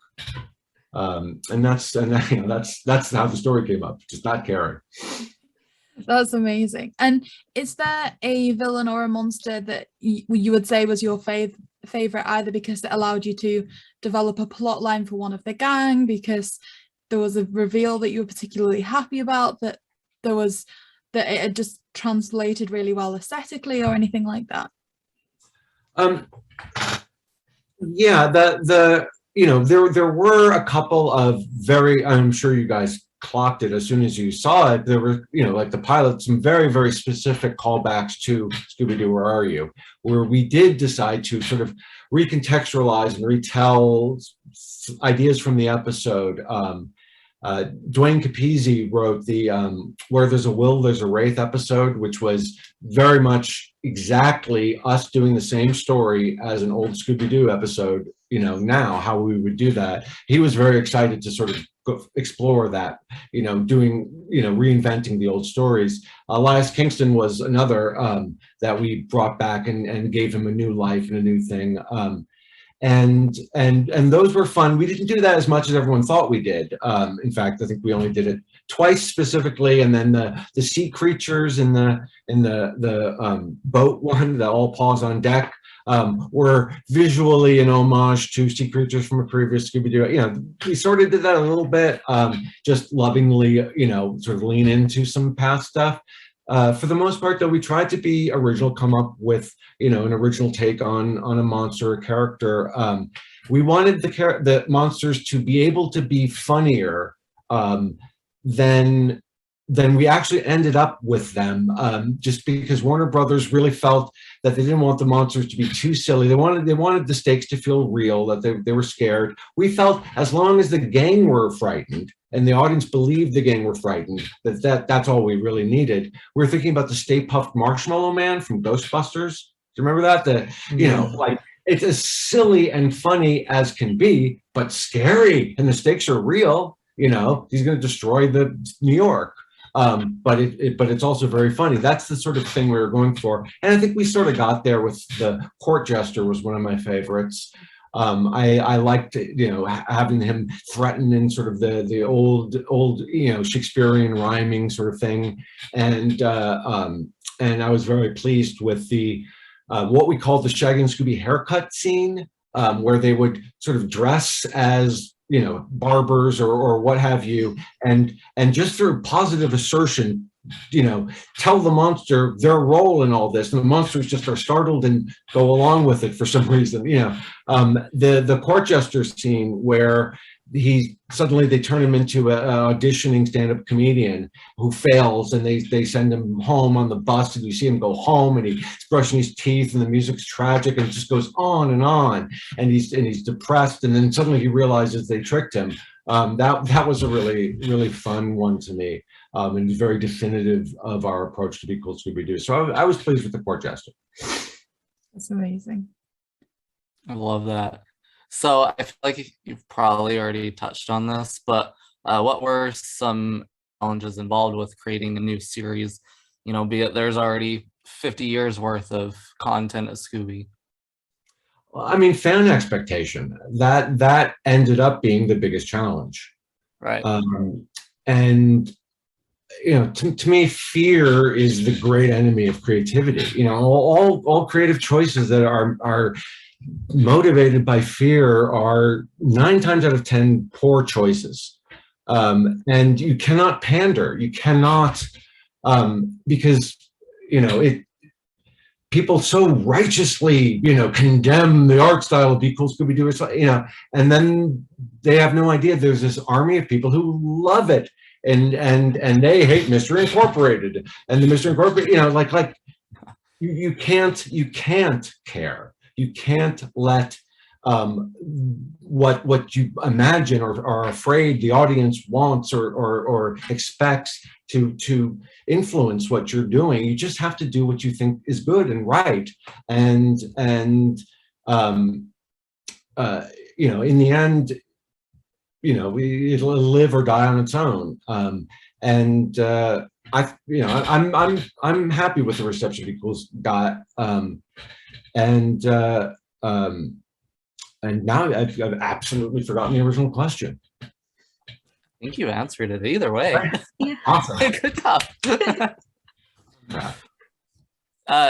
And that's how the story came up, just not caring. That's amazing. And is there a villain or a monster that you would say was your favorite, either because it allowed you to develop a plot line for one of the gang, because there was a reveal that you were particularly happy about, that it had just translated really well aesthetically, or anything like that? Yeah, you know, there were a couple of very, I'm sure you guys clocked it as soon as you saw it, there were, you know, like the pilot, some very, very specific callbacks to Scooby-Doo, Where Are You?, where we did decide to sort of recontextualize and retell ideas from the episode. Dwayne Capizzi wrote the Where There's a Will, There's a Wraith episode, which was very much exactly us doing the same story as an old Scooby-Doo episode, you know, now, how we would do that. He was very excited to sort of explore that, you know, reinventing the old stories. Elias Kingston was another that we brought back and gave him a new life and a new thing. And those were fun. We didn't do that as much as everyone thought we did. In fact, I think we only did it twice specifically, and then the sea creatures in the boat one, the All Paws on Deck, were visually an homage to sea creatures from a previous Scooby-Doo. You know, we sort of did that a little bit, just lovingly, you know, sort of lean into some past stuff. For the most part, though, we tried to be original, come up with, you know, an original take on a monster or character. We wanted the monsters to be able to be funnier than we actually ended up with them, just because Warner Brothers really felt that they didn't want the monsters to be too silly. They wanted the stakes to feel real, that they were scared. We felt as long as the gang were frightened and the audience believed the gang were frightened, that's all we really needed. We were thinking about the Stay Puft Marshmallow Man from Ghostbusters. Do you remember that? You know, like, it's as silly and funny as can be, but scary, and the stakes are real. You know, he's going to destroy the New York. But it's also very funny. That's the sort of thing we were going for. And I think we sort of got there with the Court Jester was one of my favorites. I liked, you know, having him threaten in sort of the old, you know, Shakespearean rhyming sort of thing. And I was very pleased with the, what we called the Shaggy and Scooby haircut scene, where they would sort of dress as, you know, barbers or what have you, and just through positive assertion, you know, tell the monster their role in all this, and the monsters just are startled and go along with it for some reason. You know, the Court Jester scene where they turn him into a auditioning stand-up comedian who fails, and they send him home on the bus, and you see him go home, and he's brushing his teeth, and the music's tragic, and it just goes on, and he's depressed, and then suddenly he realizes they tricked him. That was a really fun one to me, and very definitive of our approach to Be Cool Scooby Doo. So I was pleased with the Court Jester. That's amazing. I love that. So I feel like you've probably already touched on this, but what were some challenges involved with creating a new series? You know, be it there's already 50 years worth of content of Scooby. I mean, fan expectation, that ended up being the biggest challenge. Right. And, you know, to me, fear is the great enemy of creativity. You know, all creative choices that are motivated by fear are 9 times out of 10 poor choices. And you cannot pander. You cannot, because, you know, people so righteously, you know, condemn the art style of Be Cool Scooby Doo, you know, and then they have no idea there's this army of people who love it, and they hate Mystery Incorporated, and the Mystery Incorporated, you know, like you can't care. You can't let what you imagine or are afraid the audience wants or expects to influence what you're doing. You just have to do what you think is good and right, and you know, in the end, you know, it'll live or die on its own. I'm happy with the reception Be Cool's got, and now I've absolutely forgotten the original question. I think you answered it either way. Yeah. Awesome. Good job.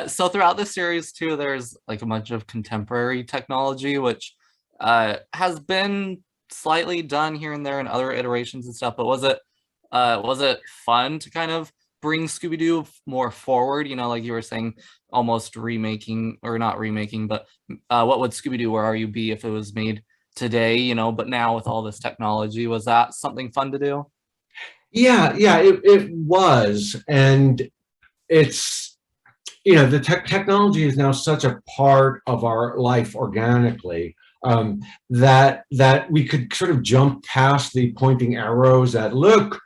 So throughout the series too, there's like a bunch of contemporary technology, which has been slightly done here and there in other iterations and stuff. But was it fun to kind of bring Scooby-Doo more forward? You know, like you were saying, almost remaking, or not remaking, but what would Scooby-Doo Where Are You be if it was made today, you know, but now with all this technology? Was that something fun to do? Yeah, it was. And it's, you know, the technology is now such a part of our life organically, that we could sort of jump past the pointing arrows at, look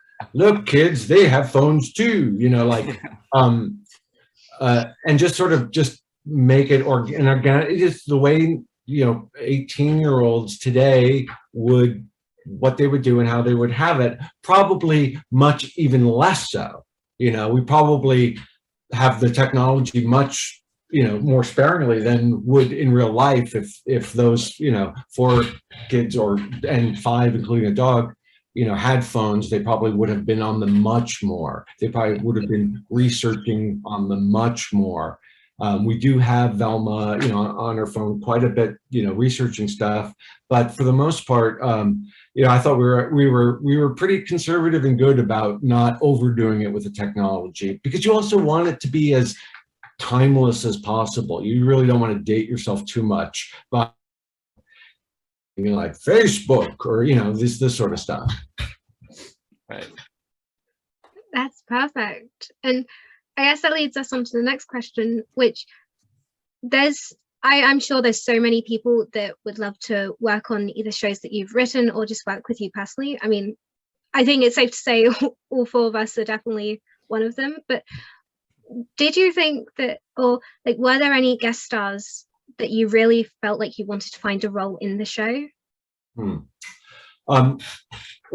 kids, they have phones too, you know, like, and just sort of just make it organic. It is the way, you know, 18-year-olds today what they would do and how they would have it, probably much even less so. You know, we probably have the technology much, you know, more sparingly than would in real life if those, you know, 4 kids and 5, including a dog, you know, had phones. They probably would have been on them much more. They probably would have been researching on them much more. We do have Velma, you know, on her phone quite a bit, you know, researching stuff. But for the most part, you know, I thought we were pretty conservative and good about not overdoing it with the technology, because you also want it to be as timeless as possible. You really don't want to date yourself too much, but you know, like Facebook or, you know, this sort of stuff. Right. That's perfect. And I guess that leads us on to the next question, which I'm sure there's so many people that would love to work on either shows that you've written or just work with you personally. I mean, I think it's safe to say all 4 of us are definitely one of them. But did you think that, or like, were there any guest stars that you really felt like you wanted to find a role in the show? Well,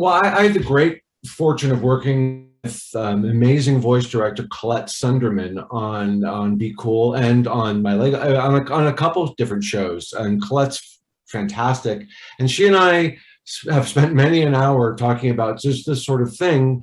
I had the great fortune of working with amazing voice director Colette Sunderman on Be Cool and on my leg on a couple of different shows. And Colette's fantastic, and she and I have spent many an hour talking about just this sort of thing.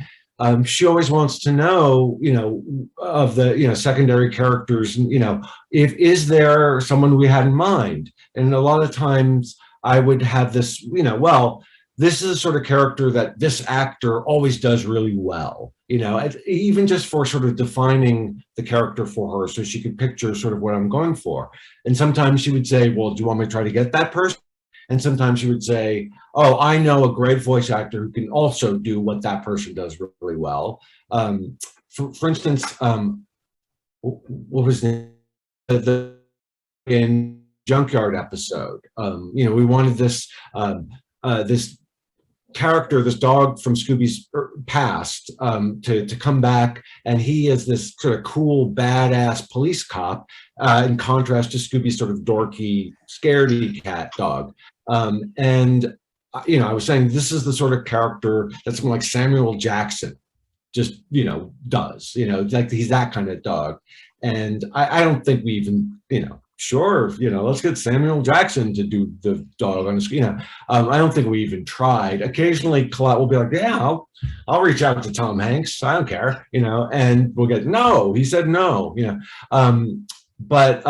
She always wants to know, you know, of the, you know, secondary characters, you know, is there someone we had in mind? And a lot of times I would have this, you know, well, this is a sort of character that this actor always does really well, you know, even just for sort of defining the character for her so she could picture sort of what I'm going for. And sometimes she would say, well, do you want me to try to get that person? And sometimes she would say, oh, I know a great voice actor who can also do what that person does really well. For instance, what was the in Junkyard episode? We wanted this this character, this dog from Scooby's past, to come back, and he is this sort of cool, badass police cop, in contrast to Scooby's sort of dorky, scaredy cat dog. And I was saying this is the sort of character that someone like Samuel Jackson just does. Like he's that kind of dog. And I don't think we even sure, let's get Samuel Jackson to do the dog on the screen. I don't think we even tried. Occasionally, Colette will be like, yeah, I'll reach out to Tom Hanks. I don't care, and we'll get, no, he said no, but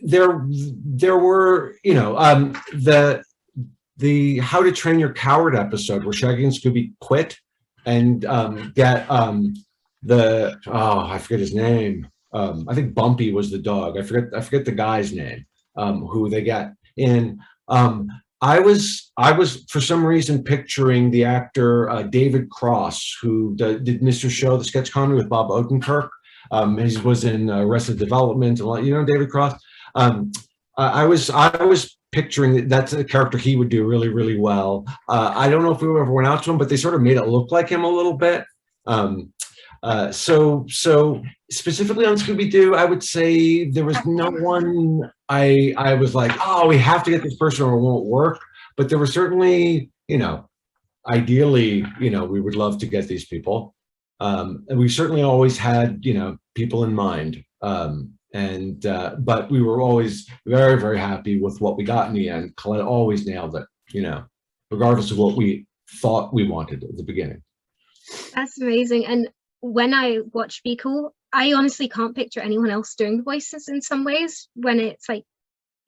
there were, the How to Train Your Coward episode where Shaggy and Scooby quit and get I forget his name. I think Bumpy was the dog. I forget the guy's name, who they got in. I was for some reason picturing the actor David Cross, who did Mr. Show, the sketch comedy with Bob Odenkirk. He was in Arrested Development. David Cross. I was picturing that's a character he would do really, really well. I don't know if we ever went out to him, but they sort of made it look like him a little bit. So specifically on Scooby-Doo, I would say there was no one I was like, oh, we have to get this person or it won't work. But there were certainly, ideally, we would love to get these people. And we certainly always had, people in mind. But we were always very, very happy with what we got in the end. Colette always nailed it, regardless of what we thought we wanted at the beginning. That's amazing. And when I watch Be Cool, I honestly can't picture anyone else doing the voices in some ways, when it's like,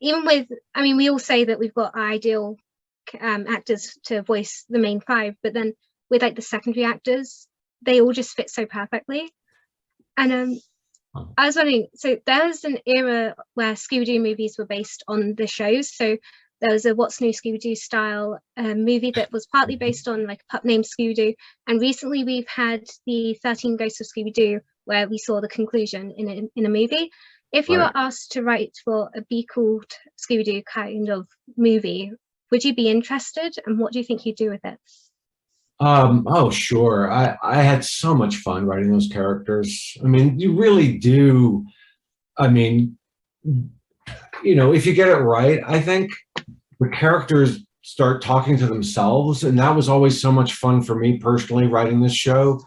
even with, we all say that we've got ideal actors to voice the main five, but then with like the secondary actors, they all just fit so perfectly. And I was wondering, so there's an era where Scooby-Doo movies were based on the shows. So there was a What's New Scooby-Doo style movie that was partly based on like a pup named Scooby-Doo. And recently we've had the 13 Ghosts of Scooby-Doo, where we saw the conclusion in a movie. If you were asked to write for a Be Cool Scooby-Doo kind of movie, would you be interested? And what do you think you'd do with it? Oh, sure. I had so much fun writing those characters. You really do. If you get it right, I think the characters start talking to themselves. And that was always so much fun for me personally writing this show.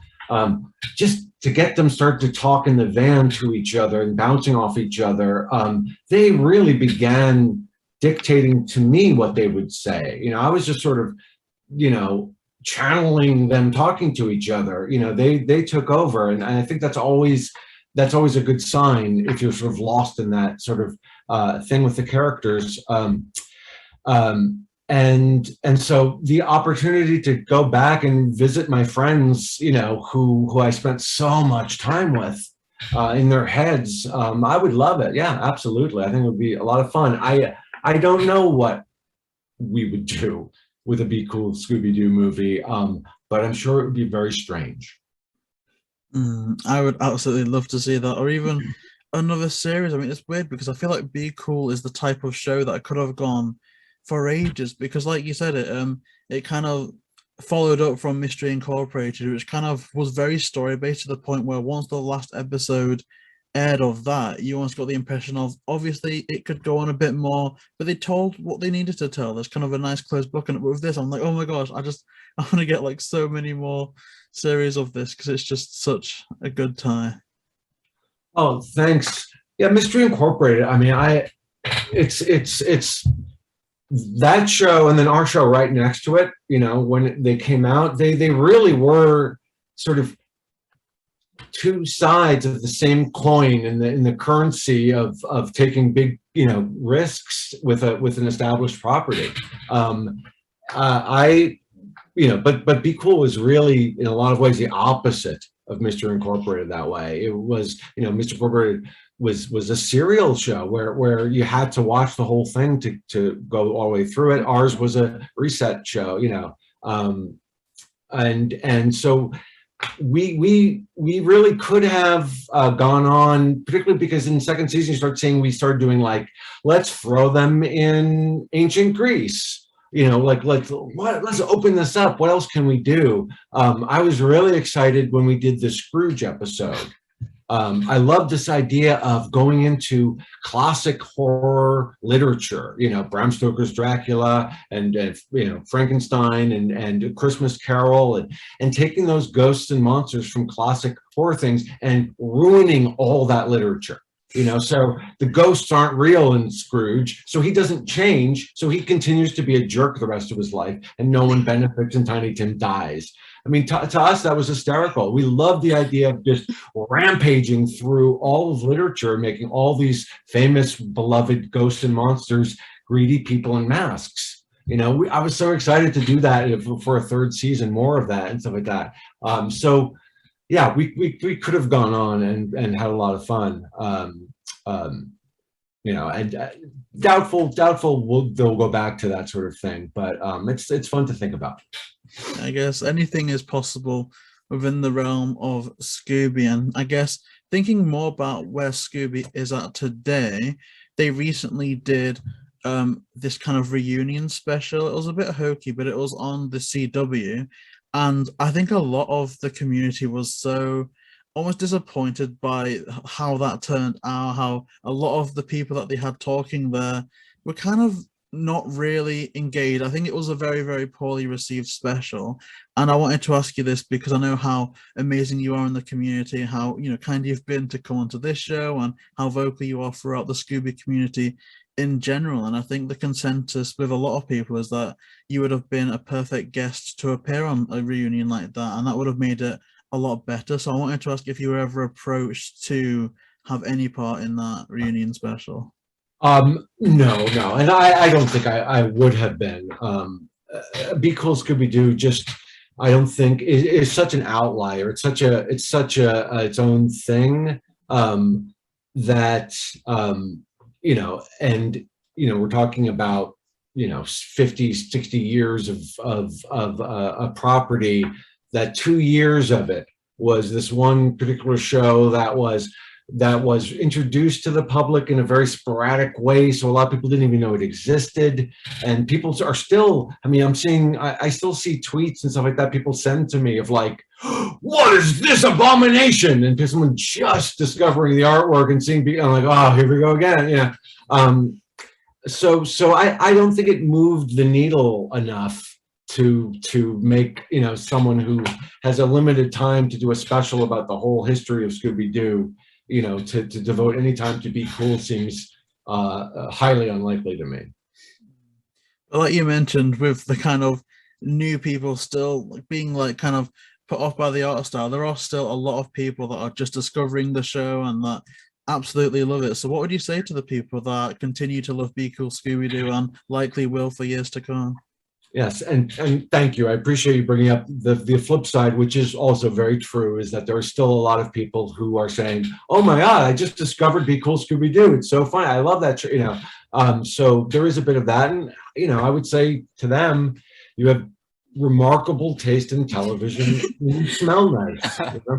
Just to get them start to talk in the van to each other and bouncing off each other. They really began dictating to me what they would say. I was just sort of, channeling them talking to each other. They took over, and I think that's always a good sign if you're sort of lost in that sort of thing with the characters. And so the opportunity to go back and visit my friends, who I spent so much time with, in their heads, I would love it. Yeah, absolutely. I think it would be a lot of fun. I don't know what we would do with a Be Cool Scooby-Doo movie, but I'm sure it would be very strange. I would absolutely love to see that, or even another series. It's weird because I feel like Be Cool is the type of show that I could have gone for ages, because like you said, it kind of followed up from Mystery Incorporated, which kind of was very story-based to the point where once the last episode aired of that, you almost got the impression of, obviously it could go on a bit more, but they told what they needed to tell. There's kind of a nice closed book, and with this I'm like, oh my gosh, I want to get like so many more series of this, because it's just such a good time. Oh, thanks. Yeah, Mystery Incorporated, it's that show and then our show right next to it. When they came out, they really were sort of two sides of the same coin in the currency of taking big risks with an established property. But Be Cool was really in a lot of ways the opposite of Mr. Incorporated that way. It was, Mr. Incorporated was a serial show where you had to watch the whole thing to go all the way through it. Ours was a reset show, you know, and so we really could have gone on, particularly because in the second season we started doing like, let's throw them in ancient Greece, you know, like let's open this up. What else can we do? I was really excited when we did the Scrooge episode. I love this idea of going into classic horror literature, you know, Bram Stoker's Dracula and you know, Frankenstein and Christmas Carol and taking those ghosts and monsters from classic horror things and ruining all that literature. You know, so the ghosts aren't real in Scrooge, so he doesn't change, so he continues to be a jerk the rest of his life, and no one benefits and Tiny Tim dies. I mean, to us, that was hysterical. We loved the idea of just rampaging through all of literature, making all these famous, beloved ghosts and monsters greedy people in masks. You know, I was so excited to do that for a third season, more of that and stuff like that. So yeah, we could have gone on and had a lot of fun. You know, and doubtful they'll go back to that sort of thing, but it's fun to think about. I guess anything is possible within the realm of Scooby, and I guess thinking more about where Scooby is at today, they recently did this kind of reunion special. It was a bit hokey, but it was on the CW, and I think a lot of the community was so almost disappointed by how that turned out, how a lot of the people that they had talking there were kind of not really engaged. I think it was a very, very poorly received special. And I wanted to ask you this because I know how amazing you are in the community, how, you know, kind you've been to come onto this show and how vocal you are throughout the Scooby community in general. And I think the consensus with a lot of people is that you would have been a perfect guest to appear on a reunion like that, and that would have made it a lot better. So I wanted to ask if you were ever approached to have any part in that reunion special. No, and I don't think I would have been. Be Cool Scooby Doo just, I don't think is such an outlier. It's such its own thing that you know, and you know, we're talking about, you know, 50, 60 years of a property that 2 years of it was this one particular show that was introduced to the public in a very sporadic way. So a lot of people didn't even know it existed. And people are still, I mean, I still see tweets and stuff like that people send to me of like, what is this abomination? And someone just discovering the artwork and seeing, I'm like, oh, here we go again. Yeah. So I don't think it moved the needle enough to make, you know, someone who has a limited time to do a special about the whole history of Scooby-Doo, you know, to devote any time to Be Cool seems highly unlikely to me. Like you mentioned, with the kind of new people still being like kind of put off by the art style, there are still a lot of people that are just discovering the show and that absolutely love it. So what would you say to the people that continue to love Be Cool Scooby Doo and likely will for years to come? Yes, and thank you. I appreciate you bringing up the flip side, which is also very true, is that there are still a lot of people who are saying, "Oh my God, I just discovered Be Cool Scooby Doo. It's so fun. I love that show." You know, so there is a bit of that, and you know, I would say to them, you have remarkable taste in television. You smell nice. You know?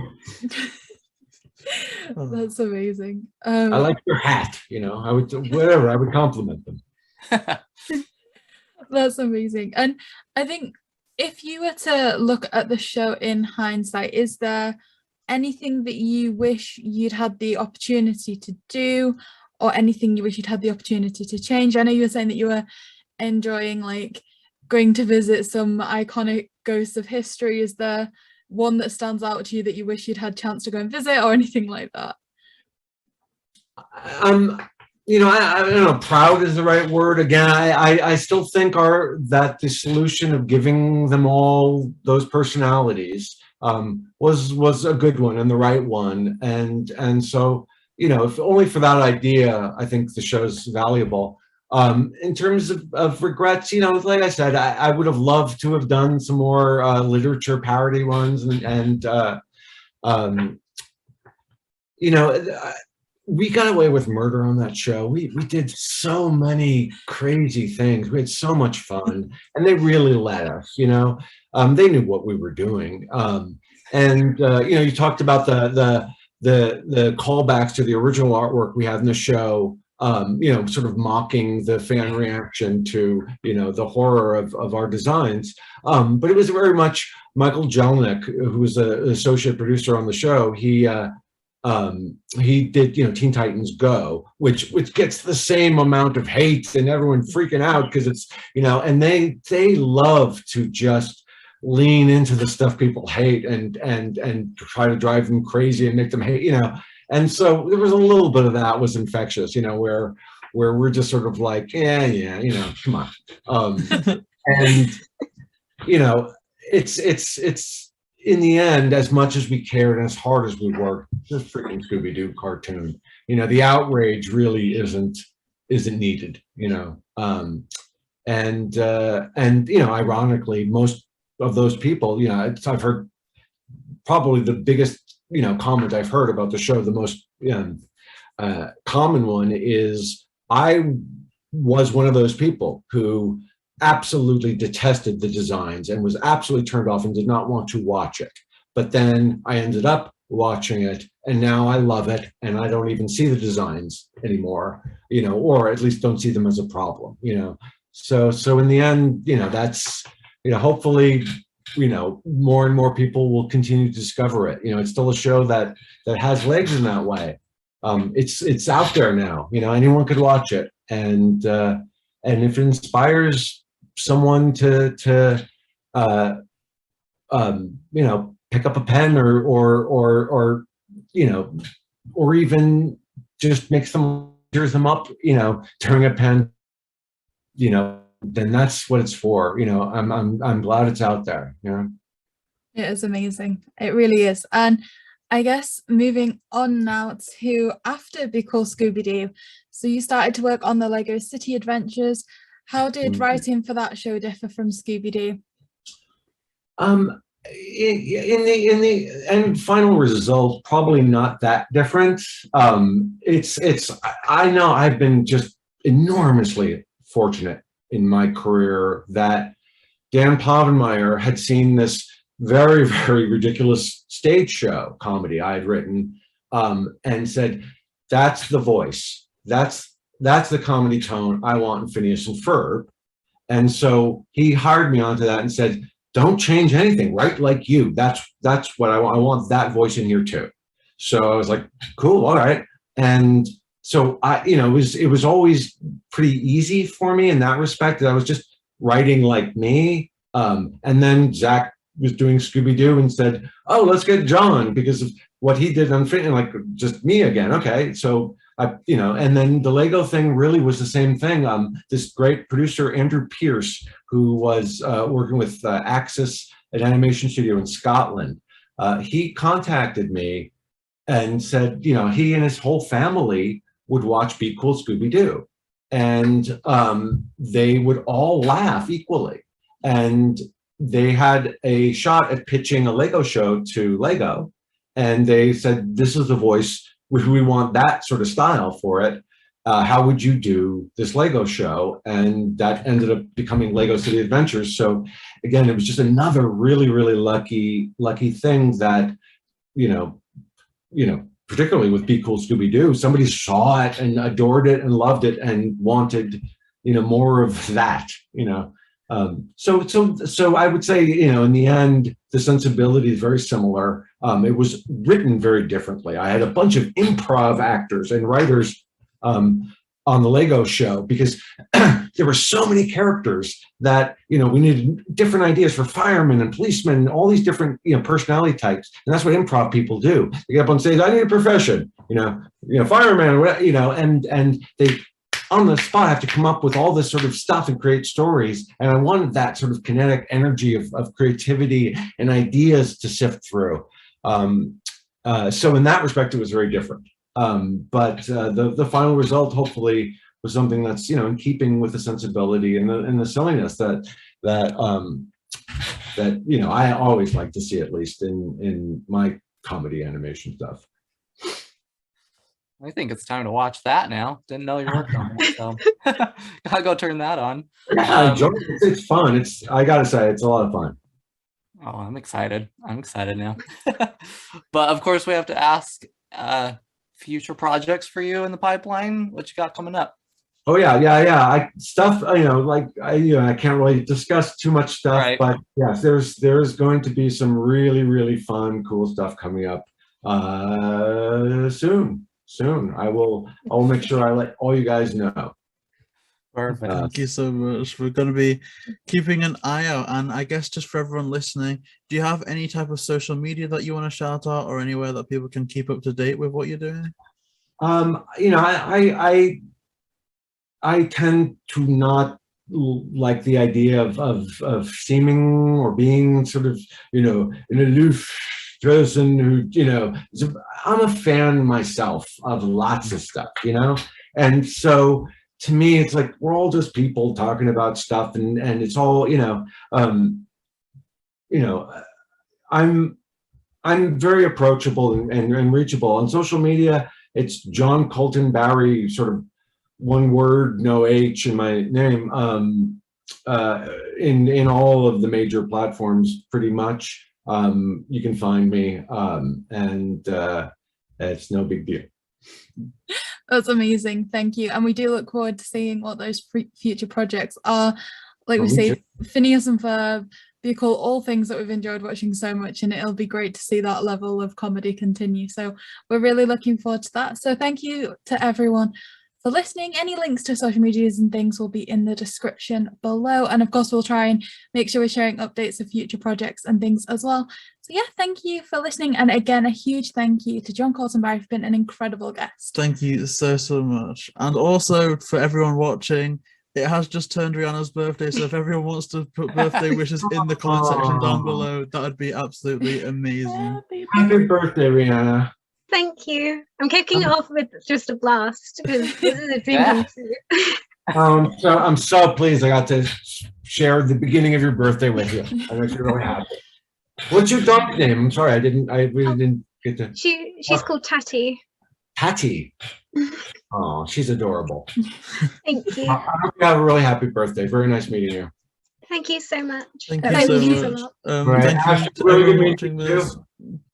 That's amazing. I like your hat. You know, I would compliment them. That's amazing. And I think if you were to look at the show in hindsight, is there anything that you wish you'd had the opportunity to do, or anything you wish you'd had the opportunity to change? I know you were saying that you were enjoying like going to visit some iconic ghosts of history. Is there one that stands out to you that you wish you'd had a chance to go and visit, or anything like that? You know, I don't know, proud is the right word. Again, I still think that the solution of giving them all those personalities was a good one and the right one. And so, you know, if only for that idea, I think the show's valuable. In terms of regrets, you know, like I said, I would have loved to have done some more literature parody ones and you know, we got away with murder on that show. We did so many crazy things. We had so much fun, and they really let us. They knew what we were doing. You talked about the callbacks to the original artwork we had in the show. Sort of mocking the fan reaction to the horror of our designs. But it was very much Michael Jelnick, who was an associate producer on the show. He did Teen Titans Go, which gets the same amount of hate and everyone freaking out because it's and they love to just lean into the stuff people hate and try to drive them crazy and make them hate and so there was a little bit of that was infectious where we're just sort of like come on and it's in the end, as much as we cared and as hard as we worked, this freaking Scooby-Doo cartoon, the outrage really isn't needed, ironically, most of those people, I've heard probably the biggest, comment I've heard about the show, the most common one is I was one of those people who absolutely detested the designs and was absolutely turned off and did not want to watch it. But then I ended up watching it and now I love it and I don't even see the designs anymore, or at least don't see them as a problem, So in the end, that's, hopefully, more and more people will continue to discover it. It's still a show that has legs in that way. It's out there now, anyone could watch it. And if it inspires someone to pick up a pen or even just makes them tears them up, tearing a pen, then that's what it's for. I'm glad it's out there. It is amazing. It really is. And I guess moving on now to after Be Cool Scooby Doo. So you started to work on the Lego City Adventures. How did writing for that show differ from Scooby Doo? In the end final result, probably not that different. I know I've been just enormously fortunate in my career that Dan Povenmire had seen this very, very ridiculous stage show comedy I had written and said, that's the voice. That's the comedy tone I want in Phineas and Ferb. And so he hired me onto that and said, don't change anything, write like you. That's what I want. I want that voice in here too. So I was like, cool, all right. And so it was always pretty easy for me in that respect, that I was just writing like me. And then Zach was doing Scooby-Doo and said, oh, let's get Jon because of what he did on Fit, and like just me again. Okay. So and then the Lego thing really was the same thing. This great producer, Andrew Pierce, who was working with Axis, an animation studio in Scotland, he contacted me and said, he and his whole family would watch Be Cool Scooby Doo, and they would all laugh equally. And they had a shot at pitching a Lego show to Lego, and they said, this is the voice. We want that sort of style for it. How would you do this Lego show? And that ended up becoming Lego City Adventures. So again, it was just another really, really lucky thing that, particularly with Be Cool Scooby Doo, somebody saw it and adored it and loved it and wanted, more of that, So I would say, in the end, the sensibility is very similar. It was written very differently. I had a bunch of improv actors and writers on the Lego show because there were so many characters that, we needed different ideas for firemen and policemen and all these different, personality types. And that's what improv people do. They get up on stage, I need a profession, fireman, and they, on the spot, I have to come up with all this sort of stuff and create stories. And I wanted that sort of kinetic energy of creativity and ideas to sift through. So in that respect, it was very different. But the final result, hopefully, was something that's, in keeping with the sensibility and the silliness that I always like to see, at least in my comedy animation stuff. I think it's time to watch that now. Didn't know you worked on it, so gotta go turn that on. Yeah, it's fun. I gotta say, it's a lot of fun. Oh, I'm excited. I'm excited now. But of course, we have to ask future projects for you in the pipeline. What you got coming up? Oh yeah. I can't really discuss too much stuff, Right. but yes, there's going to be some really, really fun, cool stuff coming up soon. I'll make sure I let all you guys know. Perfect. Thank you so much. We're going to be keeping an eye out, and I guess just for everyone listening, do you have any type of social media that you want to shout out, or anywhere that people can keep up to date with what you're doing? I tend to not like the idea of seeming or being sort of, an aloof person who, I'm a fan myself of lots of stuff, and so to me, it's like we're all just people talking about stuff, and it's all, I'm very approachable and reachable on social media. It's Jon Colton Barry, sort of one word, no H in my name, in all of the major platforms, pretty much. You can find me, and it's no big deal. That's amazing. Thank you. And we do look forward to seeing what those future projects are. Like we say, Phineas and Ferb, Be Cool, all things that we've enjoyed watching so much, and it'll be great to see that level of comedy continue. So we're really looking forward to that. So thank you to everyone for listening. Any links to social medias and things will be in the description below. And of course, we'll try and make sure we're sharing updates of future projects and things as well. So yeah, thank you for listening. And again, a huge thank you to Jon Colton Barry for being an incredible guest. Thank you so much. And also for everyone watching, it has just turned Rhianna's birthday, so if everyone wants to put birthday wishes in the comment section down below, that would be absolutely amazing. Happy birthday, Rhianna. Thank you. I'm kicking it off with just a blast because this is a dream come true. So I'm so pleased I got to share the beginning of your birthday with you. I makes me really happy. What's your dog's name? I'm sorry, I really didn't get to. She's called Tatty. Patty. Oh, she's adorable. Thank you. I hope you have a really happy birthday. Very nice meeting you. Thank you so much. Thank you so much. Right. Thank you to Really good everyone meeting watching you. this.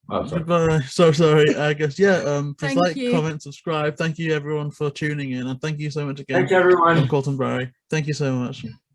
Oh, sorry. Goodbye. So sorry. I guess please Thank like, you. comment, subscribe. Thank you everyone for tuning in, and thank you so much again. Thanks, everyone. Jon Colton Barry. Thank you so much.